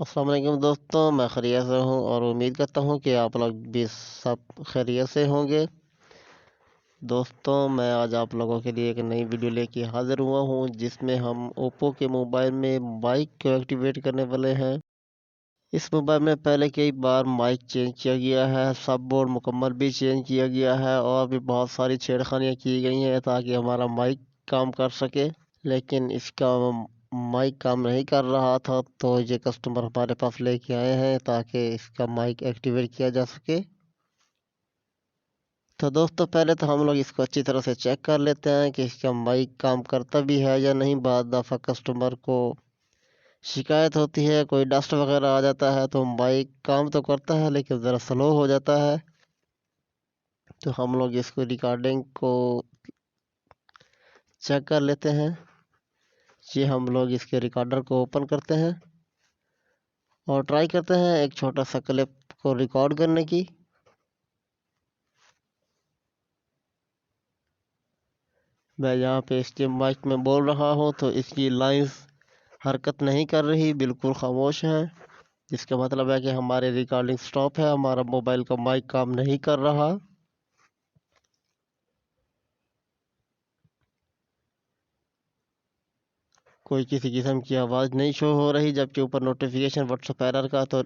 अस्सलाम वालेकुम दोस्तों, मैं खैरियत से हूँ और उम्मीद करता हूँ कि आप लोग भी सब खैरियत से होंगे। दोस्तों, मैं आज आप लोगों के लिए एक नई वीडियो लेके हाज़िर हुआ हूँ जिसमें हम ओप्पो के मोबाइल में माइक को एक्टिवेट करने वाले हैं। इस मोबाइल में पहले कई बार माइक चेंज किया गया है, सब बोर्ड मुकम्मल भी चेंज किया गया है और भी बहुत सारी छेड़खानियाँ की गई हैं ताकि हमारा माइक काम कर सके। लेकिन इसका माइक काम नहीं कर रहा था, तो ये कस्टमर हमारे पास लेके आए हैं ताकि इसका माइक एक्टिवेट किया जा सके। तो दोस्तों, पहले तो हम लोग इसको अच्छी तरह से चेक कर लेते हैं कि इसका माइक काम करता भी है या नहीं। बाद दफ़ा कस्टमर को शिकायत होती है, कोई डस्ट वगैरह आ जाता है तो माइक काम तो करता है लेकिन ज़रा स्लो हो जाता है। तो हम लोग इसको रिकॉर्डिंग को चेक कर लेते हैं। ये हम लोग इसके रिकॉर्डर को ओपन करते हैं और ट्राई करते हैं एक छोटा सा क्लिप को रिकॉर्ड करने की। मैं यहाँ पे इसके माइक में बोल रहा हूँ तो इसकी लाइंस हरकत नहीं कर रही, बिल्कुल खामोश है, जिसका मतलब है कि हमारी रिकॉर्डिंग स्टॉप है, हमारा मोबाइल का माइक काम नहीं कर रहा। कोई किसी किस्म की आवाज़ नहीं शो हो रही, जबकि ऊपर नोटिफिकेशन व्हाट्सएप एरर का तो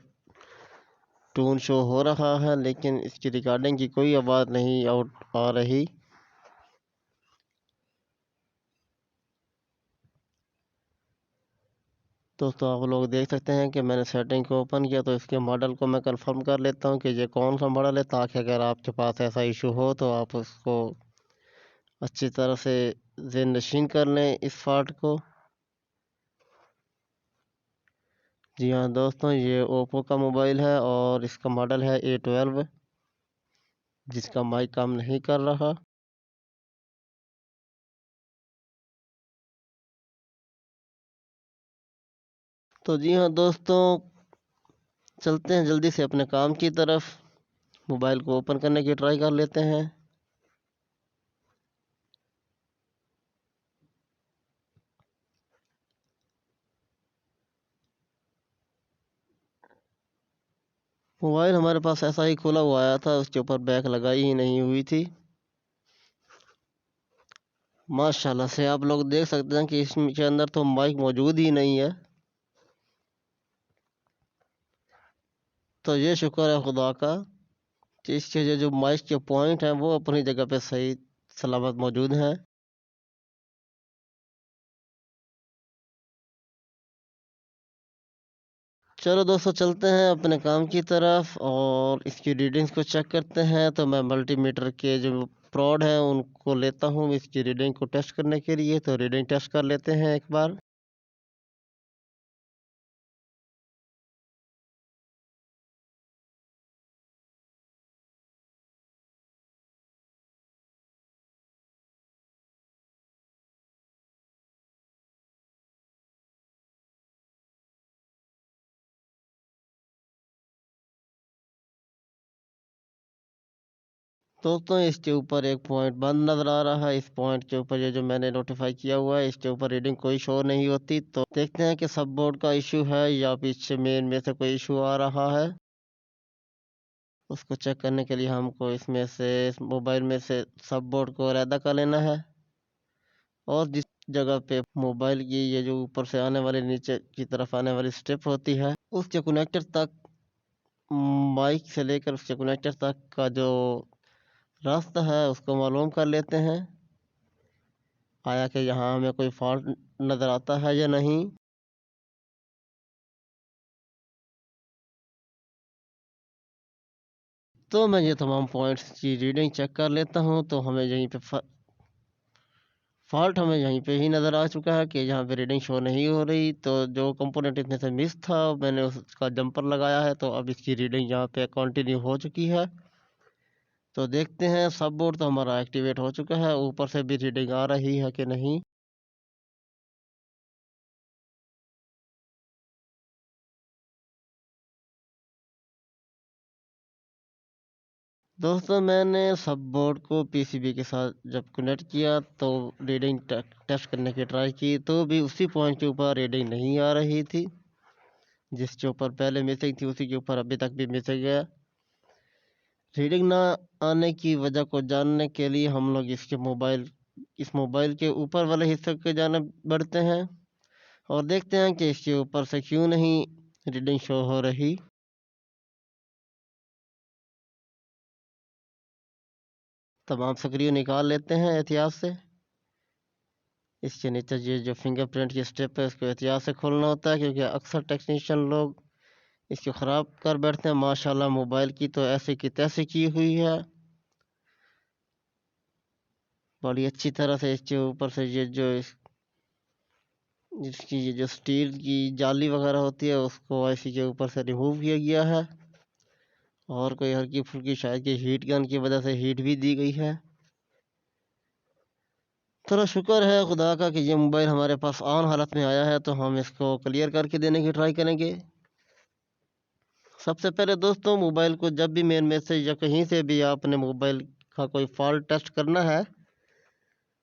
टून शो हो रहा है, लेकिन इसकी रिकॉर्डिंग की कोई आवाज़ नहीं आउट आ रही। दोस्तों, आप लोग देख सकते हैं कि मैंने सेटिंग को ओपन किया, तो इसके मॉडल को मैं कंफर्म कर लेता हूँ कि ये कौन सा मॉडल है, ताकि अगर आपके पास ऐसा इशू हो तो आप उसको अच्छी तरह से ज़हन नशीन कर लें इस फॉल्ट को। जी हाँ दोस्तों, ये ओप्पो का मोबाइल है और इसका मॉडल है A12, जिसका माइक काम नहीं कर रहा। तो जी हाँ दोस्तों, चलते हैं जल्दी से अपने काम की तरफ। मोबाइल को ओपन करने की ट्राई कर लेते हैं। मोबाइल हमारे पास ऐसा ही खुला हुआ आया था, उसके ऊपर बैक लगाई ही नहीं हुई थी। माशाल्लाह से आप लोग देख सकते हैं कि इसके अंदर तो माइक मौजूद ही नहीं है। तो ये शुक्र है खुदा का कि इसके ये जो माइक के पॉइंट हैं वो अपनी जगह पे सही सलामत मौजूद हैं। चलो दोस्तों, चलते हैं अपने काम की तरफ और इसकी रीडिंग्स को चेक करते हैं। तो मैं मल्टीमीटर के जो प्रोड हैं उनको लेता हूँ इसकी रीडिंग को टेस्ट करने के लिए। तो रीडिंग टेस्ट कर लेते हैं एक बार। दोस्तों, इसके ऊपर एक पॉइंट बंद नज़र आ रहा है। इस पॉइंट के ऊपर ये जो मैंने नोटिफाई किया हुआ है, इसके ऊपर रीडिंग कोई शो नहीं होती। तो देखते हैं कि सब बोर्ड का इशू है या पीछे मेन में से कोई इशू आ रहा है। उसको चेक करने के लिए हमको इसमें से इस मोबाइल में से सब बोर्ड को अलहदा कर लेना है और जिस जगह पे मोबाइल की ये जो ऊपर से आने वाली नीचे की तरफ आने वाली स्ट्रिप होती है, उसके कनेक्टर तक, माइक से लेकर उसके कनेक्टर तक का जो रास्ता है उसको मालूम कर लेते हैं, आया कि यहाँ हमें कोई फॉल्ट नज़र आता है या नहीं। तो मैं ये तमाम पॉइंट्स की रीडिंग चेक कर लेता हूँ। तो हमें यहीं पे फॉल्ट हमें यहीं पे ही नज़र आ चुका है कि यहाँ पे रीडिंग शो नहीं हो रही। तो जो कंपोनेंट इसमें से मिस था मैंने उसका जंपर लगाया है, तो अब इसकी रीडिंग यहाँ पे कंटिन्यू हो चुकी है। तो देखते हैं, सब बोर्ड तो हमारा एक्टिवेट हो चुका है, ऊपर से भी रीडिंग आ रही है कि नहीं। दोस्तों, मैंने सब बोर्ड को पीसीबी के साथ जब कनेक्ट किया तो रीडिंग टेस्ट करने की ट्राई की, तो भी उसी पॉइंट के ऊपर रीडिंग नहीं आ रही थी। जिसके ऊपर पहले मिसिंग थी उसी के ऊपर अभी तक भी मिसिंग है। रीडिंग ना आने की वजह को जानने के लिए हम लोग इस मोबाइल के ऊपर वाले हिस्से के जाने बढ़ते हैं और देखते हैं कि इसके ऊपर से क्यों नहीं रीडिंग शो हो रही। तमाम सक्रिय निकाल लेते हैं एहतियात से। इसके नीचे ये जो फिंगरप्रिंट की स्टेप है इसको एहतियात से खोलना होता है, क्योंकि अक्सर टेक्नीशियन लोग इसको ख़राब कर बैठते हैं। माशाल्लाह मोबाइल की तो ऐसे की तैसे की हुई है, बड़ी अच्छी तरह से। इसके ऊपर से जिसकी ये जो स्टील की जाली वगैरह होती है उसको ऐसी के ऊपर से रिमूव किया गया है, और कोई हल्की फुल्की शायद कि हीट गन की वजह से हीट भी दी गई है। थोड़ा शुक्र है खुदा का कि ये मोबाइल हमारे पास ऑन हालत में आया है, तो हम इसको क्लियर करके देने की ट्राई करेंगे। सबसे पहले दोस्तों, मोबाइल को जब भी मेन मैसेज या कहीं से भी आपने मोबाइल का कोई फॉल्ट टेस्ट करना है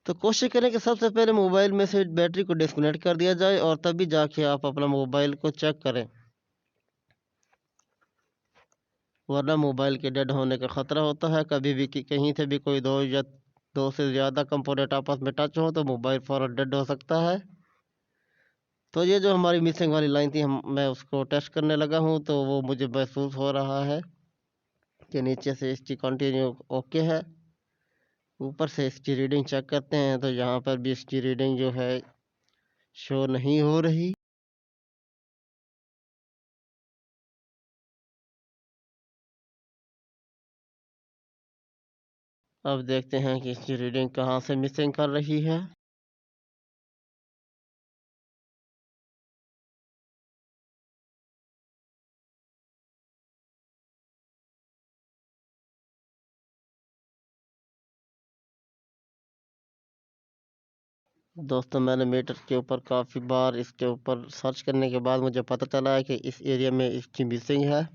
तो कोशिश करें कि सबसे पहले मोबाइल में से बैटरी को डिस्कनेक्ट कर दिया जाए और तभी जाके आप अपना मोबाइल को चेक करें, वरना मोबाइल के डेड होने का ख़तरा होता है। कभी भी कहीं से भी कोई दो से ज़्यादा कंपोनेंट आपस में टच हो तो मोबाइल फ़ौरन डेड हो सकता है। तो ये जो हमारी मिसिंग वाली लाइन थी मैं उसको टेस्ट करने लगा हूँ, तो वो मुझे महसूस हो रहा है कि नीचे से इसकी कंटिन्यू ओके है। ऊपर से इसकी रीडिंग चेक करते हैं तो यहाँ पर भी इसकी रीडिंग जो है शो नहीं हो रही। अब देखते हैं कि इसकी रीडिंग कहाँ से मिसिंग कर रही है। दोस्तों, मैंने मीटर के ऊपर काफ़ी बार इसके ऊपर सर्च करने के बाद मुझे पता चला है कि इस एरिया में इसकी मिसिंग है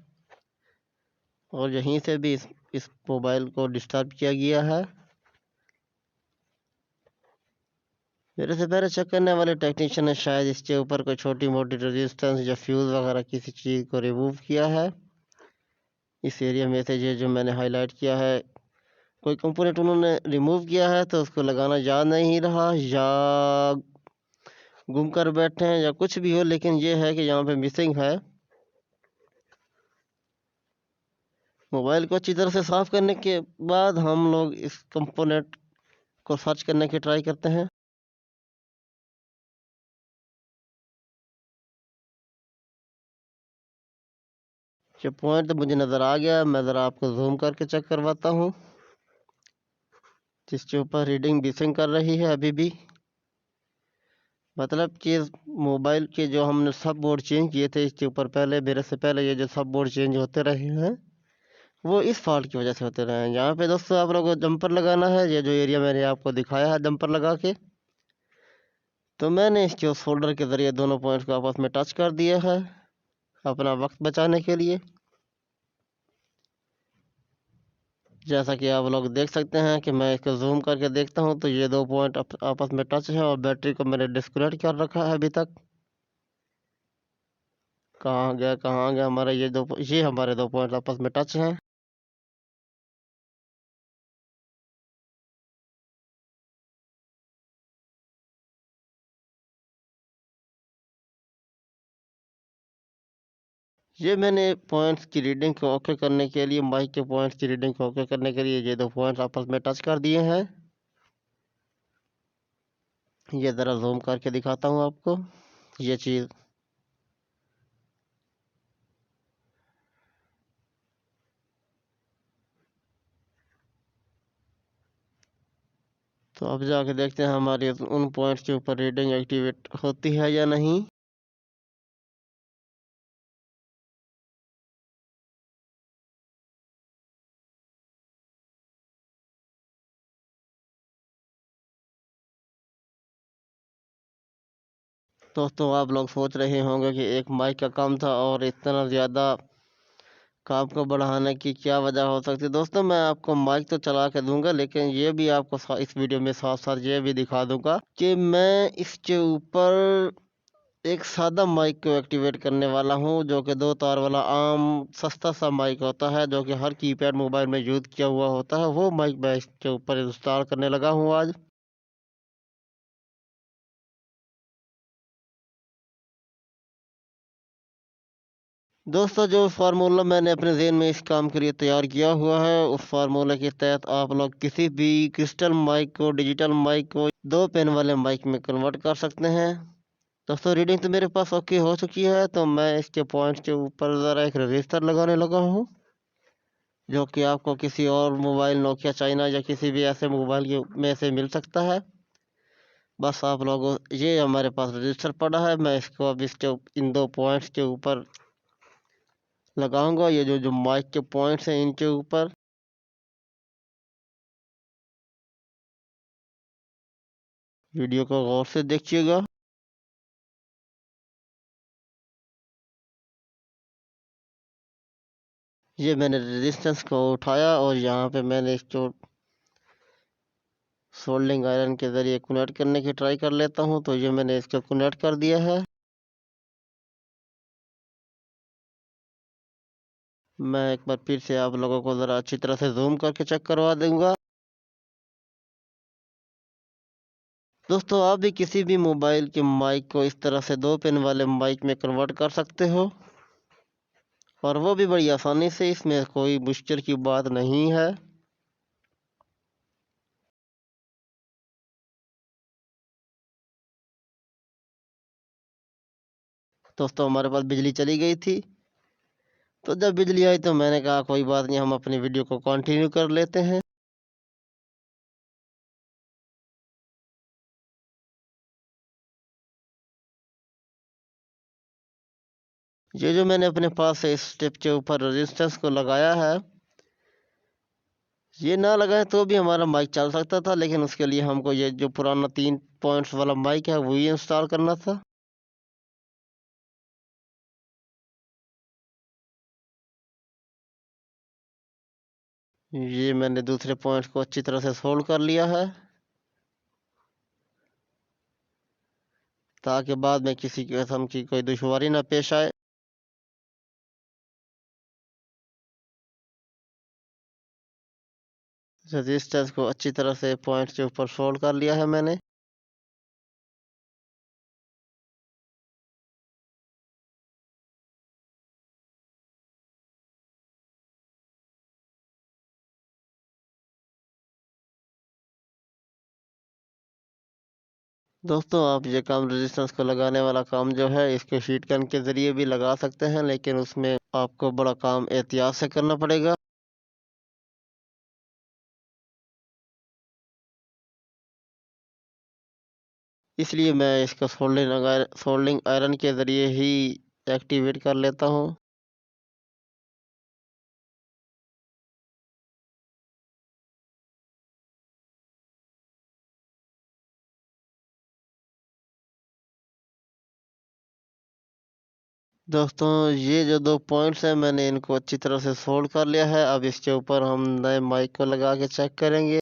और यहीं से भी इस मोबाइल को डिस्टर्ब किया गया है। मेरे से पहले चेक करने वाले टेक्नीशियन ने शायद इसके ऊपर कोई छोटी मोटी रेजिस्टेंस या फ्यूज़ वगैरह किसी चीज़ को रिमूव किया है। इस एरिया में से ये जो मैंने हाईलाइट किया है कोई कंपोनेंट उन्होंने रिमूव किया है, तो उसको लगाना याद नहीं रहा या गुम कर बैठे हैं या कुछ भी हो, लेकिन ये है कि यहाँ पे मिसिंग है। मोबाइल को अच्छी तरह से साफ़ करने के बाद हम लोग इस कंपोनेंट को सर्च करने की ट्राई करते हैं। ये पॉइंट तो मुझे नज़र आ गया, मैं ज़रा आपको जूम करके चेक करवाता हूँ। जिसके ऊपर रीडिंग मिसिंग कर रही है अभी भी, मतलब कि मोबाइल के जो हमने सब बोर्ड चेंज किए थे इसके ऊपर पहले, मेरे से पहले ये जो सब बोर्ड चेंज होते रहे हैं वो इस फॉल्ट की वजह से होते रहे हैं। यहाँ पे दोस्तों आप लोगों को जंपर लगाना है, ये जो एरिया मैंने आपको दिखाया है जंपर लगा के, तो मैंने इसके उस फोल्डर के ज़रिए दोनों पॉइंट्स को आपस में टच कर दिया है अपना वक्त बचाने के लिए। जैसा कि आप लोग देख सकते हैं कि मैं इसको जूम करके देखता हूं तो ये दो पॉइंट आपस में टच है और बैटरी को मैंने डिस्कनेक्ट कर रखा है अभी तक। कहाँ गया हमारा ये हमारे दो पॉइंट आपस में टच हैं। ये मैंने पॉइंट्स की रीडिंग को ओके करने के लिए, माइक के पॉइंट्स की रीडिंग को ओके करने के लिए ये दो पॉइंट्स आपस में टच कर दिए हैं। ये ज़रा जूम करके दिखाता हूँ आपको ये चीज़। तो अब जाके देखते हैं हमारी उन पॉइंट्स के ऊपर रीडिंग एक्टिवेट होती है या नहीं। दोस्तों, आप लोग सोच रहे होंगे कि एक माइक का काम था और इतना ज़्यादा काम को बढ़ाने की क्या वजह हो सकती है। दोस्तों, मैं आपको माइक तो चला के दूंगा, लेकिन ये भी आपको इस वीडियो में साथ साथ ये भी दिखा दूंगा कि मैं इसके ऊपर एक सादा माइक को एक्टिवेट करने वाला हूँ, जो कि 2 तार वाला आम सस्ता सा माइक होता है, जो कि हर कीपैड मोबाइल में यूज़ किया हुआ होता है। वो माइक मैं इसके ऊपर इंस्टॉल करने लगा हूँ आज। दोस्तों, जो फार्मूला मैंने अपने ज़हन में इस काम के लिए तैयार किया हुआ है, उस फार्मूले के तहत आप लोग किसी भी क्रिस्टल माइक को, डिजिटल माइक को 2 पिन वाले माइक में कन्वर्ट कर सकते हैं। दोस्तों, रीडिंग तो मेरे पास ओके हो चुकी है, तो मैं इसके पॉइंट्स के ऊपर ज़रा एक रजिस्टर लगाने लगा हूँ, जो कि आपको किसी और मोबाइल, नोकिया, चाइना या किसी भी ऐसे मोबाइल में से मिल सकता है। बस आप लोगों, ये हमारे पास रजिस्टर पड़ा है, मैं इसको अब इसके इन 2 पॉइंट्स के ऊपर लगाऊंगा। ये जो जो माइक के पॉइंट्स हैं, इनके ऊपर। वीडियो को गौर से देखिएगा। ये मैंने रेजिस्टेंस को उठाया और यहाँ पे मैंने इसको सोल्डिंग आयरन के ज़रिए कनेक्ट करने की ट्राई कर लेता हूँ। तो ये मैंने इसको कनेक्ट कर दिया है। मैं एक बार फिर से आप लोगों को ज़रा अच्छी तरह से जूम करके चेक करवा दूंगा। दोस्तों, आप भी किसी भी मोबाइल के माइक को इस तरह से 2 पिन वाले माइक में कन्वर्ट कर सकते हो, और वो भी बड़ी आसानी से। इसमें कोई मुश्किल की बात नहीं है। दोस्तों, हमारे पास बिजली चली गई थी, तो जब बिजली आई तो मैंने कहा कोई बात नहीं, हम अपनी वीडियो को कंटिन्यू कर लेते हैं। ये जो मैंने अपने पास से इस स्टेप के ऊपर रेजिस्टेंस को लगाया है, ये ना लगाए तो भी हमारा माइक चल सकता था, लेकिन उसके लिए हमको ये जो पुराना 3 पॉइंट्स वाला माइक है, वही इंस्टॉल करना था। ये मैंने दूसरे पॉइंट को अच्छी तरह से सोल्ड कर लिया है, ताकि बाद में किसी किस्म की कोई दुश्वारी ना पेश आए। रेजिस्टेंस को अच्छी तरह से पॉइंट के ऊपर सोल्ड कर लिया है मैंने। दोस्तों, आप ये काम, रेजिस्टेंस को लगाने वाला काम जो है, इसके शीट गन के ज़रिए भी लगा सकते हैं, लेकिन उसमें आपको बड़ा काम एहतियात से करना पड़ेगा। इसलिए मैं इसको सोल्डिंग आयरन के ज़रिए ही एक्टिवेट कर लेता हूँ। दोस्तों, ये जो 2 पॉइंट्स हैं, मैंने इनको अच्छी तरह से सोल्ड कर लिया है। अब इसके ऊपर हम नए माइक को लगा के चेक करेंगे।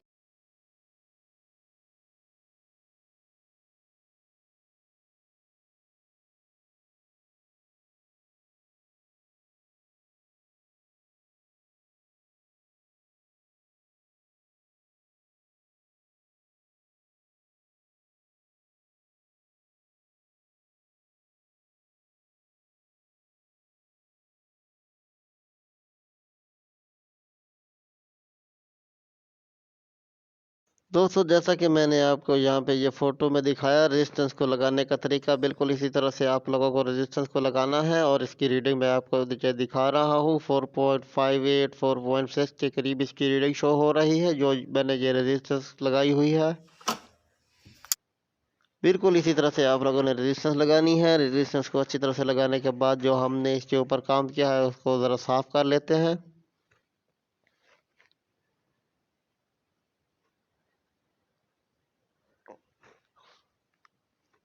दोस्तों, जैसा कि मैंने आपको यहाँ पे ये फ़ोटो में दिखाया, रेजिस्टेंस को लगाने का तरीका बिल्कुल इसी तरह से आप लोगों को रेजिस्टेंस को लगाना है। और इसकी रीडिंग मैं आपको दिखा रहा हूँ। 4.58 4.6 के करीब इसकी रीडिंग शो हो रही है, जो मैंने ये रेजिस्टेंस लगाई हुई है। बिल्कुल इसी तरह से आप लोगों ने रेजिस्टेंस लगानी है। रेजिस्टेंस को अच्छी तरह से लगाने के बाद जो हमने इसके ऊपर काम किया है, उसको ज़रा साफ़ कर लेते हैं।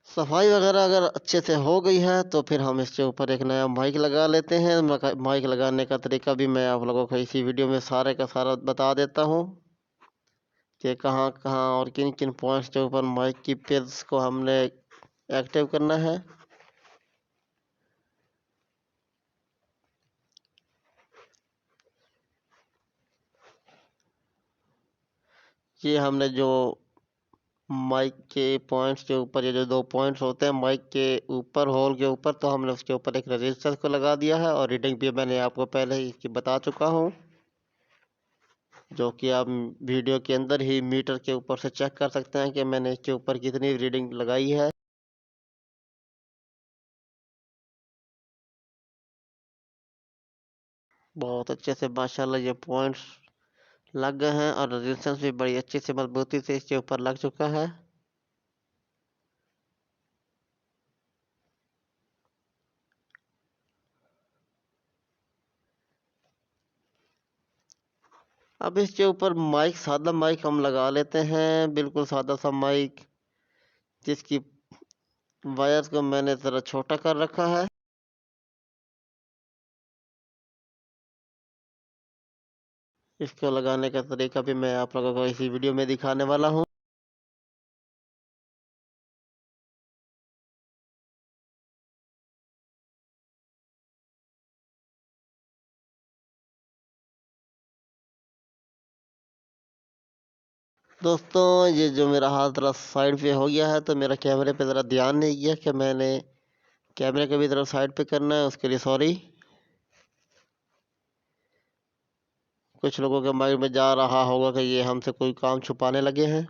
सफाई वगैरह अगर अच्छे से हो गई है, तो फिर हम इसके ऊपर एक नया माइक लगा लेते हैं। माइक लगाने का तरीका भी मैं आप लोगों को इसी वीडियो में सारे का सारा बता देता हूँ, कि कहाँ कहाँ और किन किन पॉइंट्स के ऊपर माइक की पिन्स को हमने एक्टिव करना है। ये हमने जो माइक के पॉइंट्स के ऊपर, ये जो 2 पॉइंट्स होते हैं माइक के ऊपर, होल के ऊपर, तो हमने उसके ऊपर एक रेजिस्टेंस को लगा दिया है। और रीडिंग भी मैंने आपको पहले ही इसकी बता चुका हूँ, जो कि आप वीडियो के अंदर ही मीटर के ऊपर से चेक कर सकते हैं कि मैंने इसके ऊपर कितनी रीडिंग लगाई है। बहुत अच्छे से माशाल्लाह ये पॉइंट्स लग गए हैं और रेजिस्टेंस भी बड़ी अच्छी से मजबूती से इसके ऊपर लग चुका है। अब इसके ऊपर माइक, सादा माइक हम लगा लेते हैं, बिल्कुल सादा सा माइक, जिसकी वायर्स को मैंने ज़रा छोटा कर रखा है। इसको लगाने का तरीका भी मैं आप लोगों को इसी वीडियो में दिखाने वाला हूँ। दोस्तों ये जो मेरा हाथ ज़रा साइड पे हो गया है, तो मेरा कैमरे पे ज़रा ध्यान नहीं गया कि मैंने कैमरे को भी ज़रा साइड पे करना है, उसके लिए सॉरी। कुछ लोगों के माइंड में जा रहा होगा कि ये हमसे कोई काम छुपाने लगे हैं,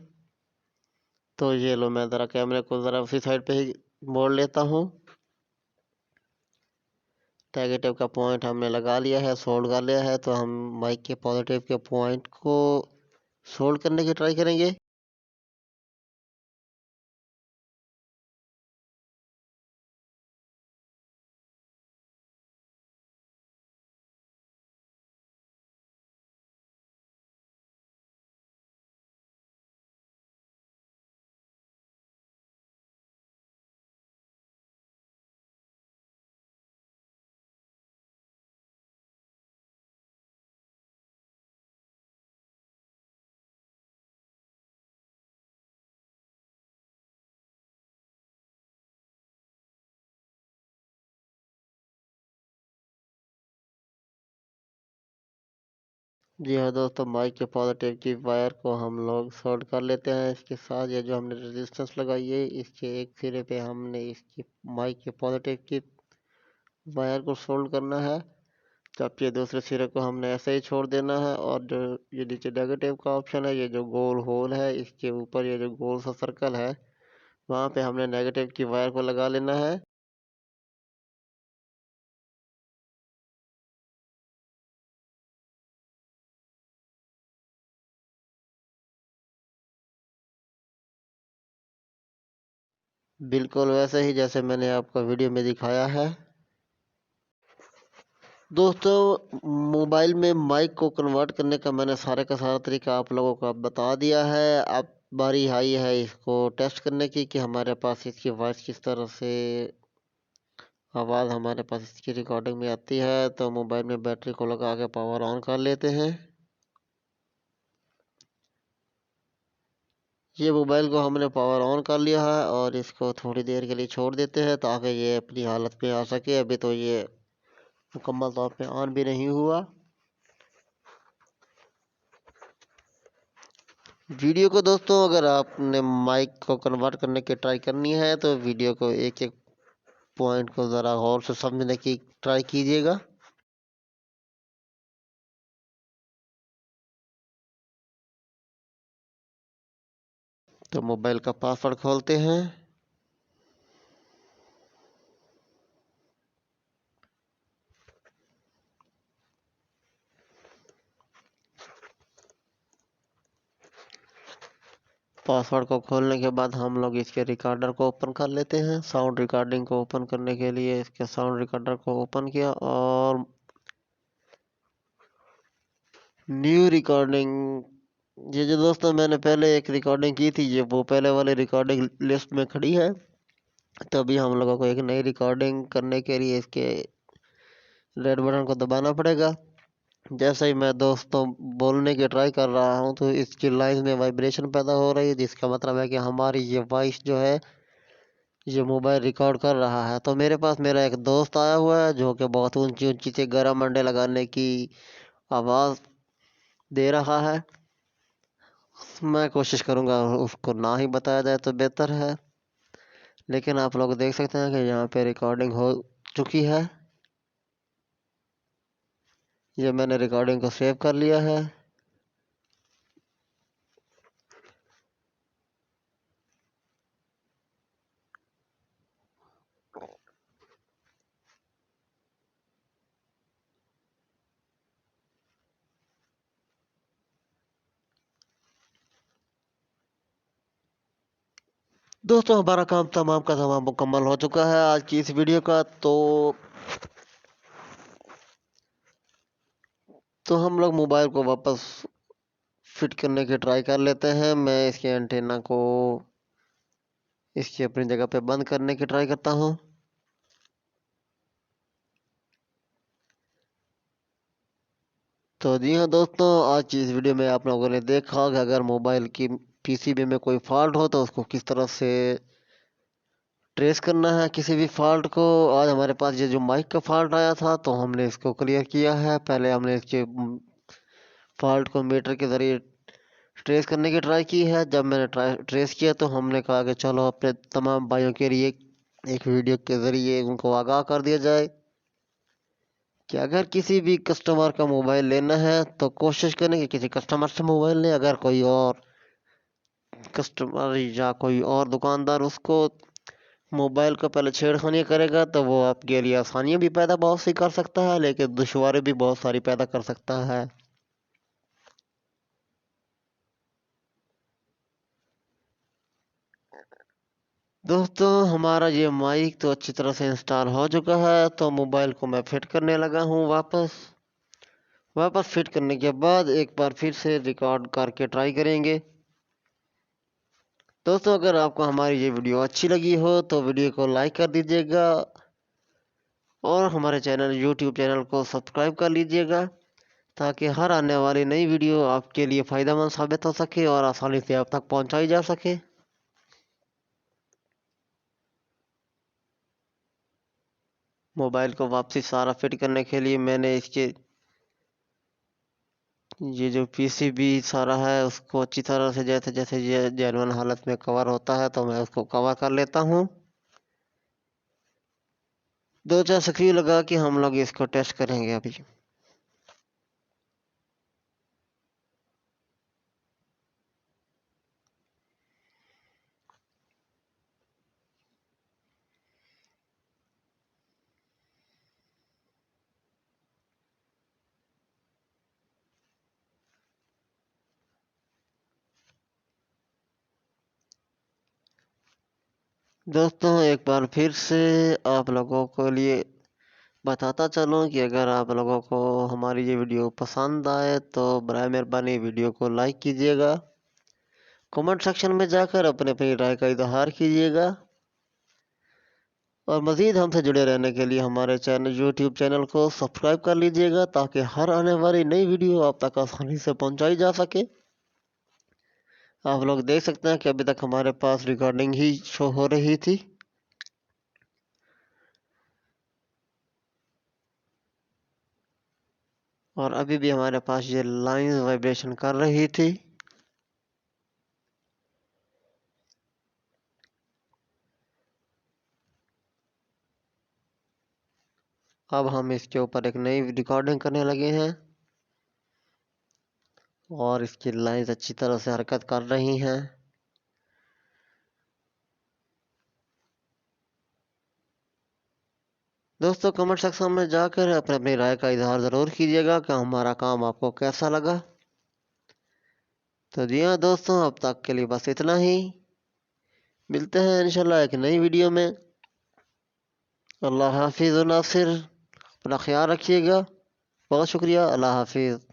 तो ये लो मैं ज़रा कैमरे को ज़रा उसी साइड पे ही मोड़ लेता हूँ। नेगेटिव का पॉइंट हमने लगा लिया है, सोल्ड कर लिया है, तो हम माइक के पॉजिटिव के पॉइंट को सोल्ड करने की ट्राई करेंगे। जी हाँ दोस्तों, माइक के पॉजिटिव की वायर को हम लोग सोल्ड कर लेते हैं। इसके साथ ये जो हमने रेजिस्टेंस लगाई है, इसके एक सिरे पे हमने इसकी माइक के पॉजिटिव की वायर को सोल्ड करना है, जबकि दूसरे सिरे को हमने ऐसे ही छोड़ देना है। और जो ये नीचे नेगेटिव का ऑप्शन है, ये जो गोल होल है, इसके ऊपर ये जो गोल सा सर्कल है, वहाँ पे हमने नेगेटिव की वायर को लगा लेना है। बिल्कुल वैसे ही जैसे मैंने आपको वीडियो में दिखाया है। दोस्तों मोबाइल में माइक को कन्वर्ट करने का मैंने सारे का सारा तरीका आप लोगों को अब बता दिया है। अब बारी आई है इसको टेस्ट करने की कि हमारे पास इसकी वॉइस किस तरह से, आवाज़ हमारे पास इसकी रिकॉर्डिंग में आती है। तो मोबाइल में बैटरी को लगा के पावर ऑन कर लेते हैं। ये मोबाइल को हमने पावर ऑन कर लिया है और इसको थोड़ी देर के लिए छोड़ देते हैं ताकि ये अपनी हालत में आ सके। अभी तो ये मुकम्मल तौर पे ऑन भी नहीं हुआ। वीडियो को दोस्तों अगर आपने माइक को कन्वर्ट करने की ट्राई करनी है, तो वीडियो को एक एक पॉइंट को ज़रा गौर से समझने की ट्राई कीजिएगा। तो मोबाइल का पासवर्ड खोलते हैं। पासवर्ड को खोलने के बाद हम लोग इसके रिकॉर्डर को ओपन कर लेते हैं। साउंड रिकॉर्डिंग को ओपन करने के लिए इसके साउंड रिकॉर्डर को ओपन किया और न्यू रिकॉर्डिंग, ये जो दोस्तों मैंने पहले एक रिकॉर्डिंग की थी, ये वो पहले वाले रिकॉर्डिंग लिस्ट में खड़ी है। तभी हम लोगों को एक नई रिकॉर्डिंग करने के लिए इसके रेड बटन को दबाना पड़ेगा। जैसे ही मैं दोस्तों बोलने की ट्राई कर रहा हूँ, तो इसकी लाइन में वाइब्रेशन पैदा हो रही है, जिसका मतलब है कि हमारी ये वॉइस जो है ये मोबाइल रिकॉर्ड कर रहा है। तो मेरे पास मेरा एक दोस्त आया हुआ है जो कि बहुत ऊंची ऊंची से गर्म अंडे लगाने की आवाज़ दे रहा है। मैं कोशिश करूँगा उसको ना ही बताया जाए तो बेहतर है। लेकिन आप लोग देख सकते हैं कि यहाँ पे रिकॉर्डिंग हो चुकी है। ये मैंने रिकॉर्डिंग को सेव कर लिया है। दोस्तों हमारा काम तमाम का तमाम मुकम्मल हो चुका है आज की इस वीडियो का। तो हम लोग मोबाइल को वापस फिट करने की ट्राई कर लेते हैं। मैं इसके एंटीना को इसकी अपनी जगह पे बंद करने की ट्राई करता हूँ। तो जी हाँ दोस्तों, आज की इस वीडियो में आप लोगों ने देखा कि अगर मोबाइल की पीसीबी में कोई फॉल्ट हो तो उसको किस तरह से ट्रेस करना है किसी भी फॉल्ट को। आज हमारे पास ये जो माइक का फॉल्ट आया था तो हमने इसको क्लियर किया है। पहले हमने इसके फॉल्ट को मीटर के ज़रिए ट्रेस करने की ट्राई की है। जब मैंने ट्रेस किया तो हमने कहा कि चलो अपने तमाम भाइयों के लिए एक वीडियो के ज़रिए उनको आगाह कर दिया जाए कि अगर किसी भी कस्टमर का मोबाइल लेना है तो कोशिश करें कि किसी कस्टमर से मोबाइल लें। अगर कोई और कस्टमर या कोई और दुकानदार उसको मोबाइल को पहले छेड़खानी करेगा तो वो आपके लिए आसानियाँ भी पैदा बहुत सी कर सकता है, लेकिन दुश्वारी भी बहुत सारी पैदा कर सकता है। दोस्तों हमारा ये माइक तो अच्छी तरह से इंस्टॉल हो चुका है। तो मोबाइल को मैं फिट करने लगा हूँ। वापस फिट करने के बाद एक बार फिर से रिकॉर्ड करके ट्राई करेंगे। दोस्तों अगर आपको हमारी ये वीडियो अच्छी लगी हो तो वीडियो को लाइक कर दीजिएगा और हमारे यूट्यूब चैनल को सब्सक्राइब कर लीजिएगा ताकि हर आने वाली नई वीडियो आपके लिए फ़ायदेमंद साबित हो सके और आसानी से आप तक पहुंचाई जा सके। मोबाइल को वापसी सारा फिट करने के लिए मैंने इसके ये जो पीसीबी सारा है उसको अच्छी तरह से जैसे जैसे ये जेन्युइन हालत में कवर होता है तो मैं उसको कवर कर लेता हूँ। दो चार स्क्रू लगा के हम लोग इसको टेस्ट करेंगे अभी। दोस्तों एक बार फिर से आप लोगों के लिए बताता चलूँ कि अगर आप लोगों को हमारी ये वीडियो पसंद आए तो बराए मेहरबानी वीडियो को लाइक कीजिएगा, कमेंट सेक्शन में जाकर अपने अपनी राय का इजहार कीजिएगा और मज़ीद हमसे जुड़े रहने के लिए हमारे यूट्यूब चैनल को सब्सक्राइब कर लीजिएगा ताकि हर आने वाली नई वीडियो आप तक आसानी से पहुंचाई जा सके। आप लोग देख सकते हैं कि अभी तक हमारे पास रिकॉर्डिंग ही शो हो रही थी। और अभी भी हमारे पास ये लाइंस वाइब्रेशन कर रही थी। अब हम इसके ऊपर एक नई रिकॉर्डिंग करने लगे हैं और इसकी लाइंस अच्छी तरह से हरकत कर रही हैं। दोस्तों कमेंट सेक्शन में जाकर अपने अपनी राय का इजहार ज़रूर कीजिएगा कि हमारा काम आपको कैसा लगा। तो जी हाँ दोस्तों, अब तक के लिए बस इतना ही। मिलते हैं इंशाल्लाह एक नई वीडियो में। अल्लाह हाफिज़ नासिर, अपना ख्याल रखिएगा। बहुत शुक्रिया। अल्लाह हाफिज़।